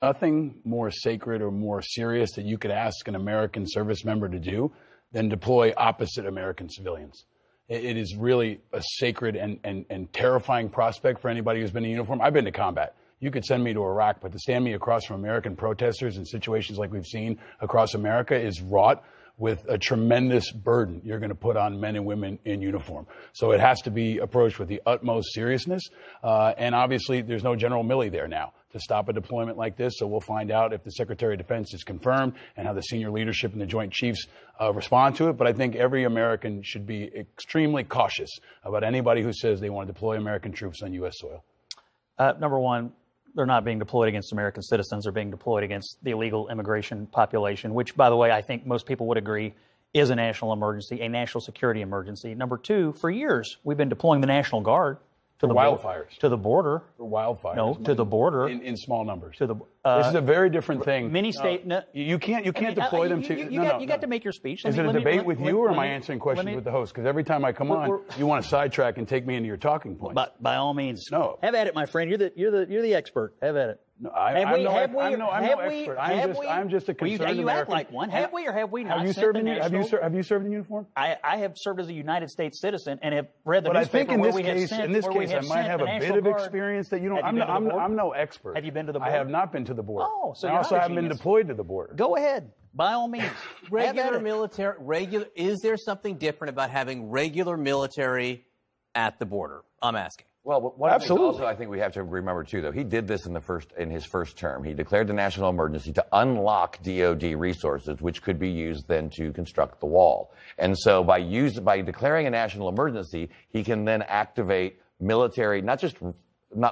Nothing more sacred or more serious that you could ask an American service member to do than deploy opposite American civilians. It is really a sacred and terrifying prospect for anybody who's been in uniform. I've been to combat. You could send me to Iraq, but to stand me across from American protesters in situations like we've seen across America is wrought with a tremendous burden you're going to put on men and women in uniform. So it has to be approached with the utmost seriousness. And obviously, there's no General Milley there now to stop a deployment like this. So we'll find out if the Secretary of Defense is confirmed and how the senior leadership and the Joint Chiefs respond to it. But I think every American should be extremely cautious about anybody who says they want to deploy American troops on U.S. soil. Number one, they're not being deployed against American citizens. They're being deployed against the illegal immigration population, which, by the way, I think most people would agree is a national emergency, a national security emergency. Number two, for years, we've been deploying the National Guard to the wildfires. To the border. For wildfires. No, to the border. In small numbers. To the, this is a very different thing. Many state. No, you can't deploy them to. You got to make your speech. Is it a debate with you, or am I answering questions with the host? Because every time I come on, you want to sidetrack and take me into your talking points. By all means. No. Have at it, my friend. You're the expert. Have at it. No, I'm no expert. I'm just a concerned You American. act like one. Have we or have we not? Have you served in uniform? I have served as a United States citizen and have read the newspaper. But I think in this case, I might have a bit of experience that you don't. I'm no expert. Have you been to the border? I have not been to the border. Oh, so I also haven't been deployed to the border. Go ahead, by all means. Regular military. Is there something different about having regular military at the border? I'm asking. Well, absolutely. Also, I think we have to remember, too, though, he did this in his first term. He declared the national emergency to unlock DOD resources, which could be used then to construct the wall. And so by declaring a national emergency, he can then activate military, not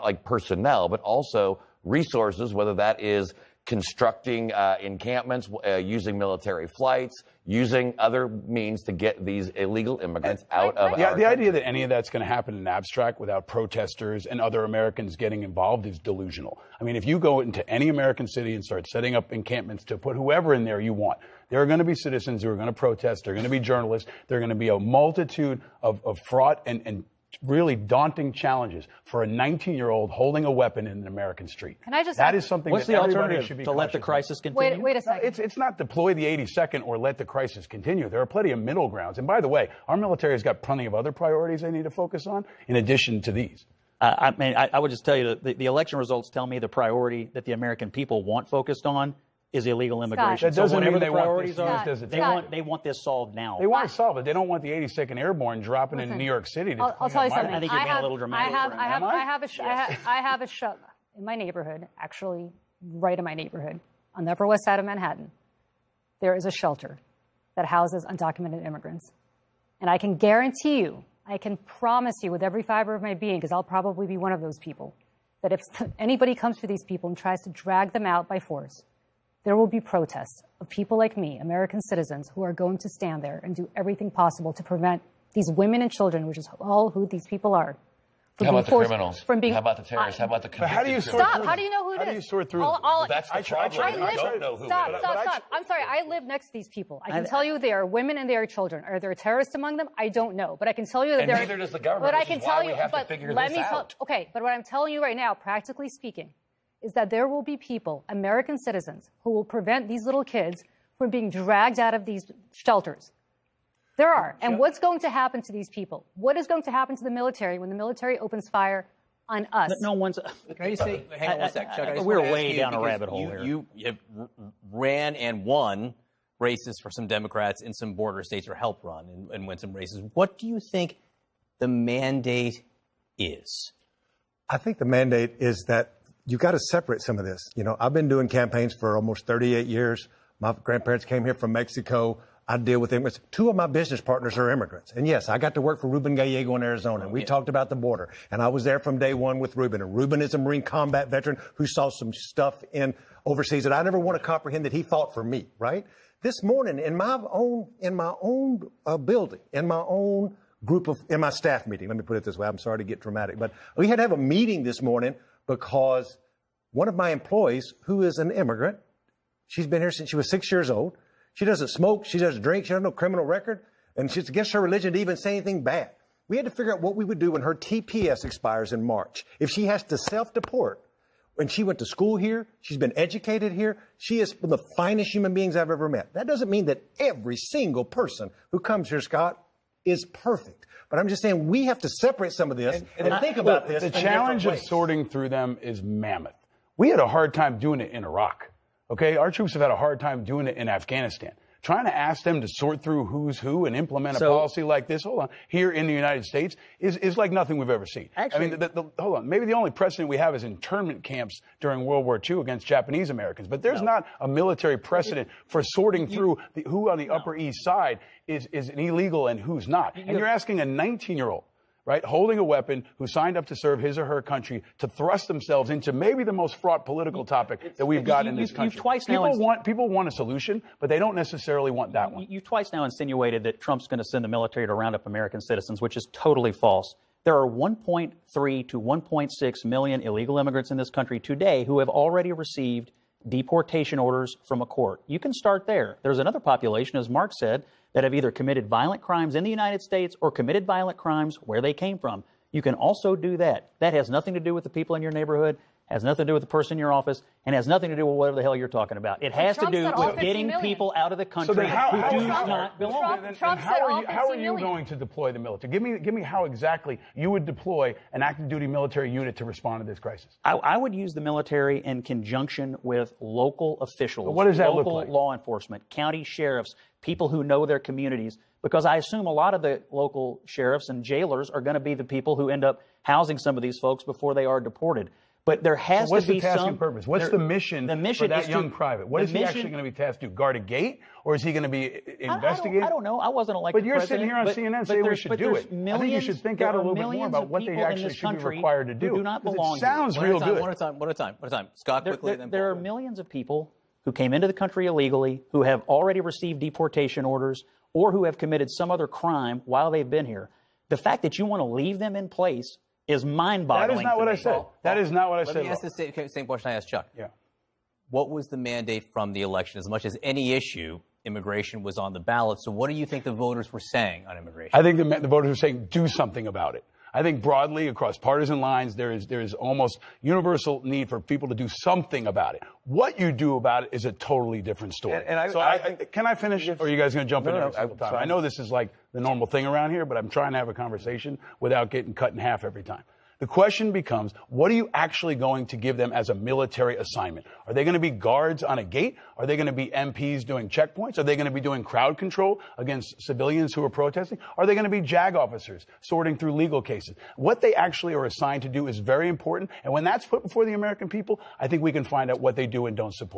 like personnel, but also resources, whether that is constructing encampments, using military flights, using other means to get these illegal immigrants out of our country. The idea that any of that's going to happen in abstract without protesters and other Americans getting involved is delusional. I mean, if you go into any American city and start setting up encampments to put whoever in there you want, there are going to be citizens who are going to protest. There are going to be journalists. There are going to be a multitude of fraught and really daunting challenges for a 19-year-old holding a weapon in an American street. Can I just that is something what's that the everybody alternative should be to let the crisis continue? Wait a second. It's not deploy the 82nd or let the crisis continue. There are plenty of middle grounds. And by the way, our military has got plenty of other priorities they need to focus on in addition to these. I would just tell you that the election results tell me the priority that the American people want focused on is illegal immigration. That doesn't mean they want this priorities are, used as a tool. they want this solved now. They want to solve it. They don't want the 82nd Airborne dropping in New York City. I'll tell you something. I think you're being a little dramatic. I have a shelter in my neighborhood, actually right in my neighborhood, on the Upper West Side of Manhattan. There is a shelter that houses undocumented immigrants. And I can guarantee you, I can promise you with every fiber of my being, because I'll probably be one of those people, that if anybody comes for these people and tries to drag them out by force, there will be protests of people like me, American citizens, who are going to stand there and do everything possible to prevent these women and children, which is all who these people are. How about the criminals? How about the terrorists? How about the convicted How do you sort Stop. How do you know who it is? How do you sort through them? That's the problem. I don't know who Stop. it is. Stop. I'm sorry. I live next to these people. I can tell you they are women and they are children. Are there terrorists among them? I don't know. But I can tell you that and neither does the government, which is why we have to figure this out. Okay, but what I'm telling you right now, practically speaking, is that there will be people, American citizens, who will prevent these little kids from being dragged out of these shelters. There are. And what's going to happen to these people? What is going to happen to the military when the military opens fire on us? No one's. Can you say, hang on one sec, Chuck, we're way down a rabbit hole here. You ran and won races for some Democrats in some border states, or helped run and win some races. What do you think the mandate is? I think the mandate is that you've got to separate some of this. You know, I've been doing campaigns for almost 38 years. My grandparents came here from Mexico. I deal with immigrants. Two of my business partners are immigrants. And yes, I got to work for Ruben Gallego in Arizona. And we talked about the border. And I was there from day one with Ruben. And Ruben is a Marine combat veteran who saw some stuff in overseas that I never want to comprehend that he fought for me, right? This morning in my own building, in my own group in my staff meeting, let me put it this way. I'm sorry to get dramatic, but we had to have a meeting this morning because one of my employees, who is an immigrant, she's been here since she was 6 years old. She doesn't smoke. She doesn't drink. She has no criminal record. And she's against her religion to even say anything bad. We had to figure out what we would do when her TPS expires in March. If she has to self-deport, And she went to school here. She's been educated here. She is one of the finest human beings I've ever met. That doesn't mean that every single person who comes here, Scott, is perfect. But I'm just saying we have to separate some of this and think about this. The challenge of sorting through them is mammoth. We had a hard time doing it in Iraq. Okay, our troops have had a hard time doing it in Afghanistan. Trying to ask them to sort through who's who and implement a policy like this, here in the United States is like nothing we've ever seen. Actually, I mean, hold on. Maybe the only precedent we have is internment camps during World War II against Japanese Americans. But there's not a military precedent for sorting through who on the Upper East Side is an illegal and who's not. And you're asking a 19-year-old, right, holding a weapon, who signed up to serve his or her country, to thrust themselves into maybe the most fraught political topic that we've got in this country. People want a solution, but they don't necessarily want that one. You've twice now insinuated that Trump's going to send the military to round up American citizens, which is totally false. There are 1.3 to 1.6 million illegal immigrants in this country today who have already received deportation orders from a court. You can start there. There's another population, as Mark said, that have either committed violent crimes in the United States or committed violent crimes where they came from. You can also do that. That has nothing to do with the people in your neighborhood, has nothing to do with the person in your office, and has nothing to do with whatever the hell you're talking about. It has to do with getting people out of the country who do not belong. How are you going to deploy the military? Give me how exactly you would deploy an active duty military unit to respond to this crisis. I would use the military in conjunction with local officials, what does that look like? Local law enforcement, county sheriffs, people who know their communities, because I assume a lot of the local sheriffs and jailers are going to be the people who end up housing some of these folks before they are deported. But there has to be some... What's the task and purpose? What's the mission for that young private? What is he actually going to be tasked to do? Guard a gate? Or is he going to be investigating? I don't know. I wasn't elected president. But you're sitting here on CNN saying we should do it. I think you should think out a little bit more about what they actually should be required to do. Do not belong it sounds real good. One at a time. Scott, quickly. There are millions of people who came into the country illegally, who have already received deportation orders, or who have committed some other crime while they've been here. The fact that you want to leave them in place is mind-boggling. That is not what I said. That is not what I said. Let me ask the same question I asked Chuck. Yeah. What was the mandate from the election? As much as any issue, immigration was on the ballot. So what do you think the voters were saying on immigration? I think the voters were saying do something about it. I think broadly across partisan lines, there is almost universal need for people to do something about it. What you do about it is a totally different story. Can I finish? Or are you guys going to jump in every single time? I know this is like the normal thing around here, but I'm trying to have a conversation without getting cut in half every time. The question becomes, what are you actually going to give them as a military assignment? Are they going to be guards on a gate? Are they going to be MPs doing checkpoints? Are they going to be doing crowd control against civilians who are protesting? Are they going to be JAG officers sorting through legal cases? What they actually are assigned to do is very important. And when that's put before the American people, I think we can find out what they do and don't support.